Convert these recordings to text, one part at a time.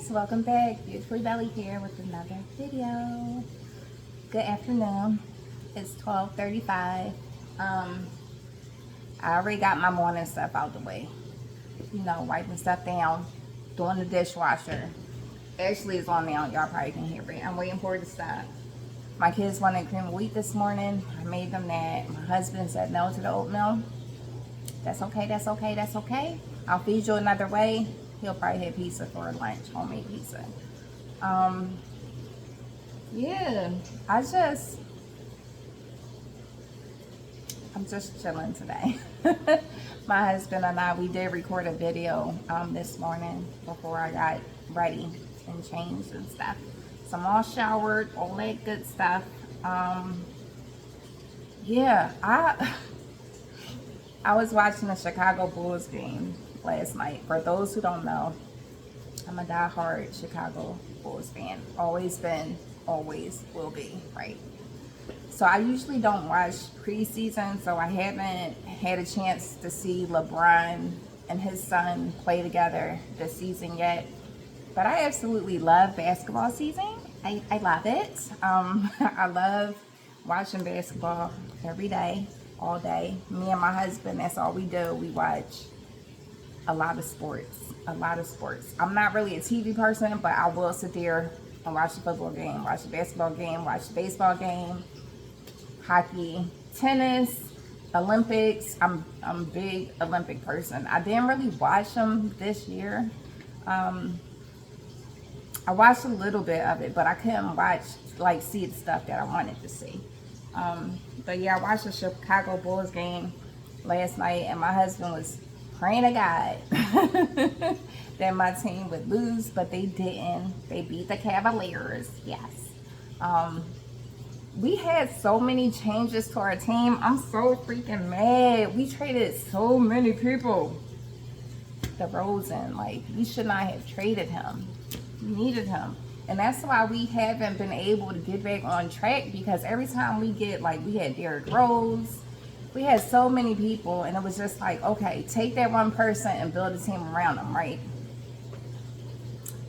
guys, welcome back. Beautifully Belly here with another video. Good afternoon. It's 12:35. I already got my morning stuff out the way. You know, wiping stuff down, doing the dishwasher. Actually, it's on now. Y'all probably can hear it. I'm waiting for it to stop. My kids wanted cream of wheat this morning. I made them that. My husband said no to the oatmeal. That's okay, that's okay, that's okay. I'll feed you another way. He'll probably have pizza for lunch, homemade pizza. Yeah, I'm just chilling today. My husband and I, we did record a video this morning before I got ready and changed and stuff. So I'm all showered, all that good stuff. Yeah, I was watching the Chicago Bulls game last night. For those who don't know, I'm a diehard Chicago Bulls fan. Always been, always will be, right? So I usually don't watch preseason, so I haven't had a chance to see LeBron and his son play together this season yet. But I absolutely love basketball season. I love it. I love watching basketball every day, all day. Me and my husband, that's all we do. We watch a lot of sports. I'm not really a TV person, but I will sit there and watch the football game, watch the basketball game, watch the baseball game, hockey, tennis, Olympics. I'm a big Olympic person. I didn't really watch them this year. I watched a little bit of it, but I couldn't see the stuff that I wanted to see. But yeah, I watched the Chicago Bulls game last night, and my husband was praying to God that my team would lose, but they didn't. They beat the Cavaliers, yes. We had so many changes to our team. I'm so freaking mad. We traded so many people. DeRozan, we should not have traded him. We needed him. And that's why we haven't been able to get back on track, because every time we get, we had Derrick Rose, we had so many people, and it was just okay, take that one person and build a team around them, right?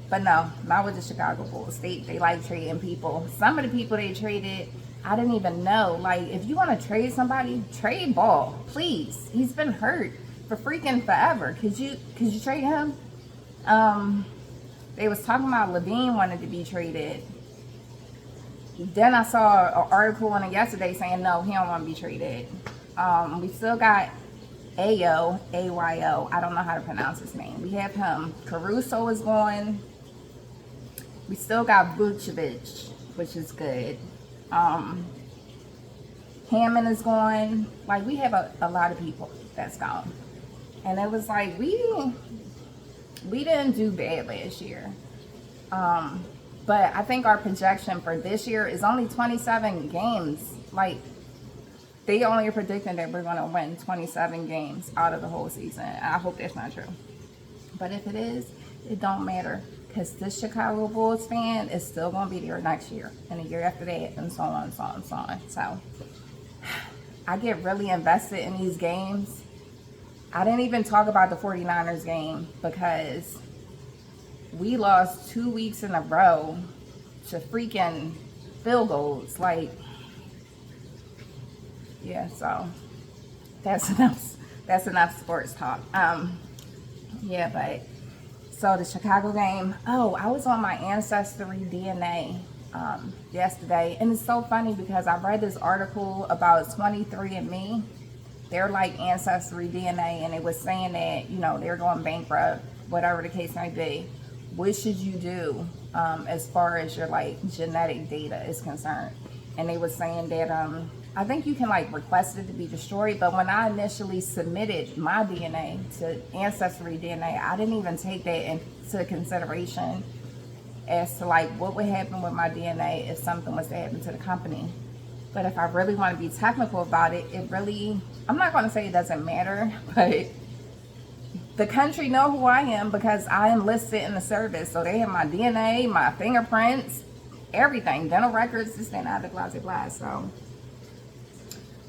But no, not with the Chicago Bulls. They like trading people. Some of the people they traded, I didn't even know. If you want to trade somebody, trade Ball, please. He's been hurt for freaking forever. Could you trade him? They was talking about Levine wanted to be traded. Then I saw an article on it yesterday saying no, he don't want to be traded. We still got Ayo, A-Y-O. I don't know how to pronounce his name. We have him. Caruso is going. We still got Vucevic, which is good. Hammond is going. We have a lot of people that's gone. And it was we didn't do bad last year. But I think our projection for this year is only 27 games. They only are predicting that we're going to win 27 games out of the whole season. I hope that's not true. But if it is, it don't matter. Because this Chicago Bulls fan is still going to be there next year. And the year after that, and so on, so on, so on. So, I get really invested in these games. I didn't even talk about the 49ers game because we lost 2 weeks in a row to freaking field goals. Yeah, so that's enough sports talk. Yeah, but so the Chicago game, I was on my Ancestry DNA yesterday, and it's so funny because I read this article about 23andMe. They're Ancestry DNA, and it was saying that, they're going bankrupt, whatever the case may be. What should you do as far as your genetic data is concerned? And they were saying that I think you can request it to be destroyed, but when I initially submitted my DNA to Ancestry DNA, I didn't even take that into consideration as to what would happen with my DNA if something was to happen to the company. But if I really want to be technical about it, I'm not going to say it doesn't matter, but the country know who I am because I enlisted in the service. So they have my DNA, my fingerprints, everything, dental records, this, that, and blah, blah, blah. So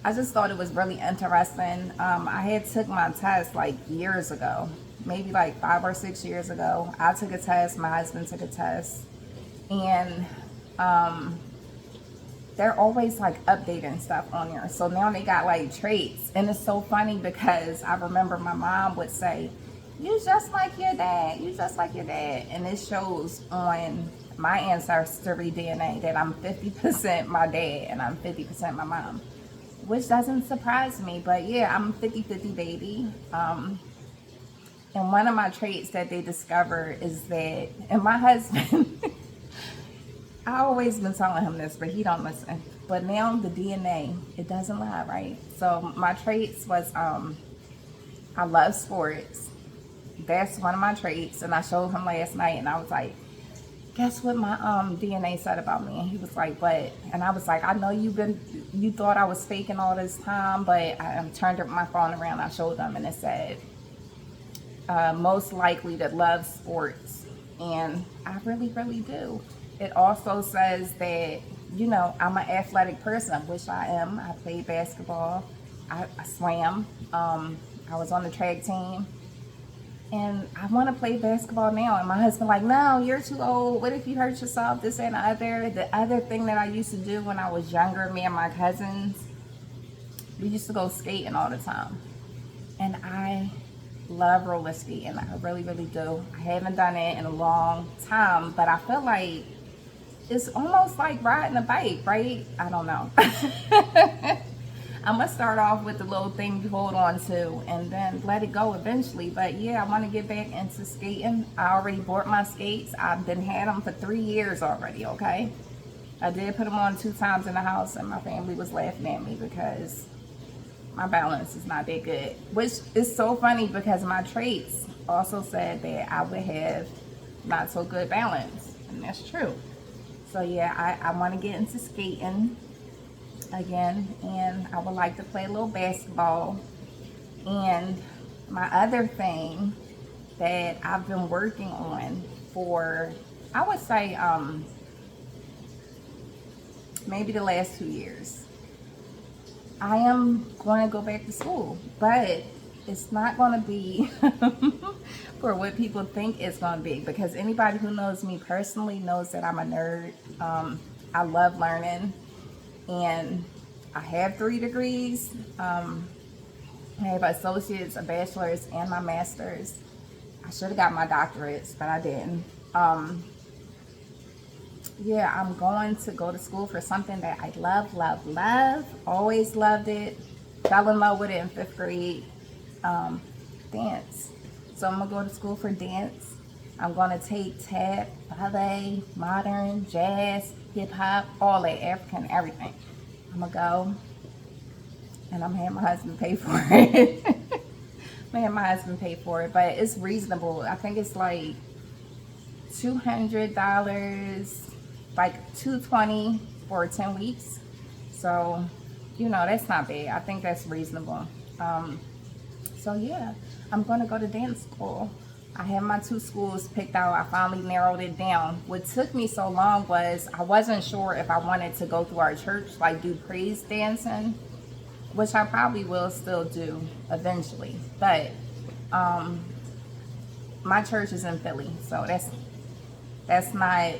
I just thought it was really interesting. I had took my test years ago, maybe like 5 or 6 years ago. I took a test, my husband took a test, and they're always like updating stuff on there. So now they got like traits, and it's so funny because I remember my mom would say, "You just like your dad, you just like your dad," and it shows on my ancestry DNA that I'm 50% my dad and I'm 50% my mom, which doesn't surprise me. But yeah, I'm a 50-50 baby. And one of my traits that they discover is that, and my husband, I always been telling him this, but he don't listen. But now the DNA, it doesn't lie, right? So my traits was, I love sports. That's one of my traits. And I showed him last night, and I was like, guess what my DNA said about me? And he was like, what? And I was like, I know you thought I was faking all this time, but I turned my phone around. I showed them, and it said, most likely to love sports. And I really, really do. It also says that, you know, I'm an athletic person, which I am. I played basketball. I swam. I was on the track team. And I want to play basketball now. And my husband like, no, you're too old. What if you hurt yourself? This and the other. The other thing that I used to do when I was younger, me and my cousins, we used to go skating all the time. And I love roller skating. I really, really do. I haven't done it in a long time, but I feel like it's almost like riding a bike, right? I don't know. I'm going to start off with the little thing you hold on to and then let it go eventually. But yeah, I want to get back into skating. I already bought my skates. I've been had them for 3 years already, okay? I did put them on 2 times in the house, and my family was laughing at me because my balance is not that good. Which is so funny because my traits also said that I would have not so good balance. And that's true. So yeah, I want to get into skating again, and I would like to play a little basketball. And my other thing that I've been working on for, I would say, maybe the last 2 years, I am going to go back to school, but it's not going to be for what people think it's going to be, because anybody who knows me personally knows that I'm a nerd. I love learning. And I have 3 degrees. I have associates, a bachelor's, and my master's. I should have got my doctorates, but I didn't. Yeah, I'm going to go to school for something that I love, love, love. Always loved it. Fell in love with it in 5th grade. Dance. So I'm going to go to school for dance. I'm going to take tap, ballet, modern, jazz, hip-hop, all that, African, everything. I'm going to go, and I'm having my husband pay for it. I'm having my husband pay for it, but it's reasonable. I think it's like $200, like $220 for 10 weeks. So, you know, that's not bad. I think that's reasonable. So yeah, I'm going to go to dance school. I have my 2 schools picked out. I finally narrowed it down. What took me so long was I wasn't sure if I wanted to go through our church, like do praise dancing, which I probably will still do eventually. But my church is in Philly, so that's not,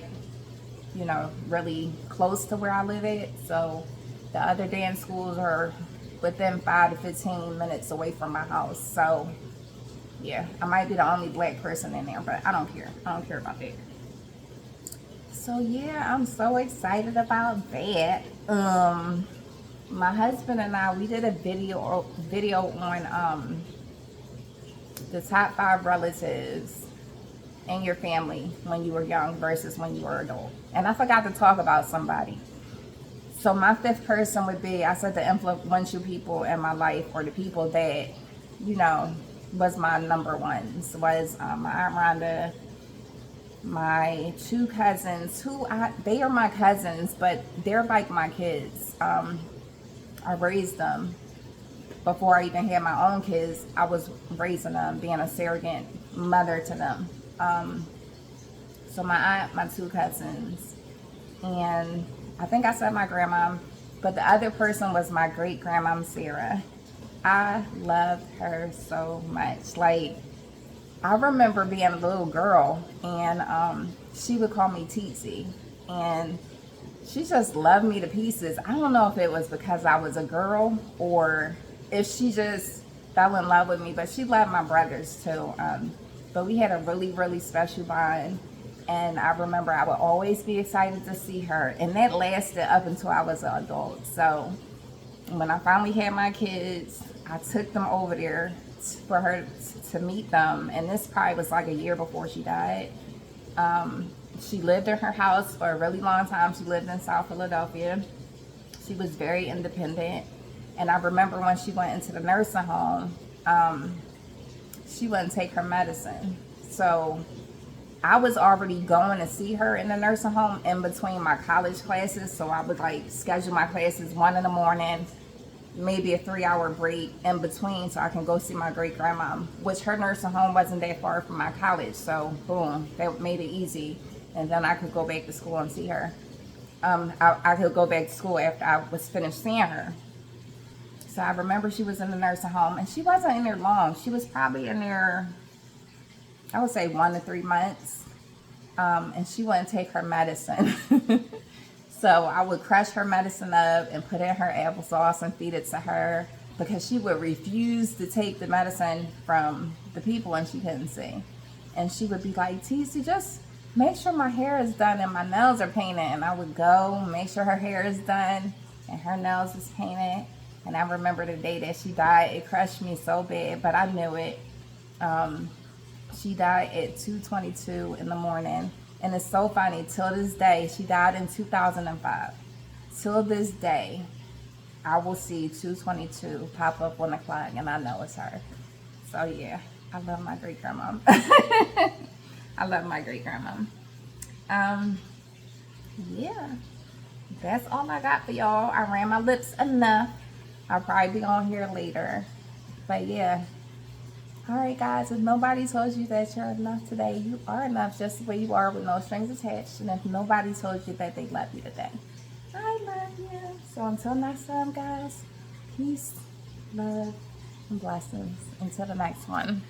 you know, really close to where I live at. So the other dance schools are within 5 to 15 minutes away from my house. So yeah, I might be the only black person in there, but I don't care. I don't care about that. So yeah, I'm so excited about that. My husband and I, we did a video on the top 5 relatives in your family when you were young versus when you were adult. And I forgot to talk about somebody. So my 5th person would be, I said, the influential people in my life, or the people that, you know, was my number ones, was my Aunt Rhonda, my 2 cousins, they are my cousins, but they're like my kids. I raised them before I even had my own kids. I was raising them, being a surrogate mother to them. So my aunt, my 2 cousins, and I think I said my grandma, but the other person was my great grandma Sarah. I loved her so much. Like, I remember being a little girl, and she would call me Teetsy, and she just loved me to pieces. I don't know if it was because I was a girl or if she just fell in love with me, but she loved my brothers too. But we had a really, really special bond. And I remember I would always be excited to see her. And that lasted up until I was an adult. So when I finally had my kids, I took them over there for her to meet them. And this probably was like a year before she died. She lived in her house for a really long time. She lived in South Philadelphia. She was very independent. And I remember when she went into the nursing home, she wouldn't take her medicine. So I was already going to see her in the nursing home in between my college classes. So I would like schedule my classes 1 in the morning, maybe a 3-hour break in between so I can go see my great grandma, which her nursing home wasn't that far from my college. So boom, that made it easy. And then I could go back to school and see her. I could go back to school after I was finished seeing her. So I remember she was in the nursing home, and she wasn't in there long. She was probably in there, I would say 1 to 3 months. And she wouldn't take her medicine. So I would crush her medicine up and put in her applesauce and feed it to her because she would refuse to take the medicine from the people and she couldn't see. And she would be like, TC, just make sure my hair is done and my nails are painted. And I would go make sure her hair is done and her nails is painted. And I remember the day that she died, it crushed me so bad, but I knew it. She died at 2:22 in the morning. And it's so funny, till this day, she died in 2005. Till this day, I will see 2:22 pop up on the clock and I know it's her. So yeah, I love my great grandma. I love my great grandma. Yeah, that's all I got for y'all. I ran my lips enough. I'll probably be on here later. But yeah. Alright guys, if nobody told you that you're enough today, you are enough just the way you are with no strings attached. And if nobody told you that they love you today, I love you. So until next time guys, peace, love, and blessings. Until the next one.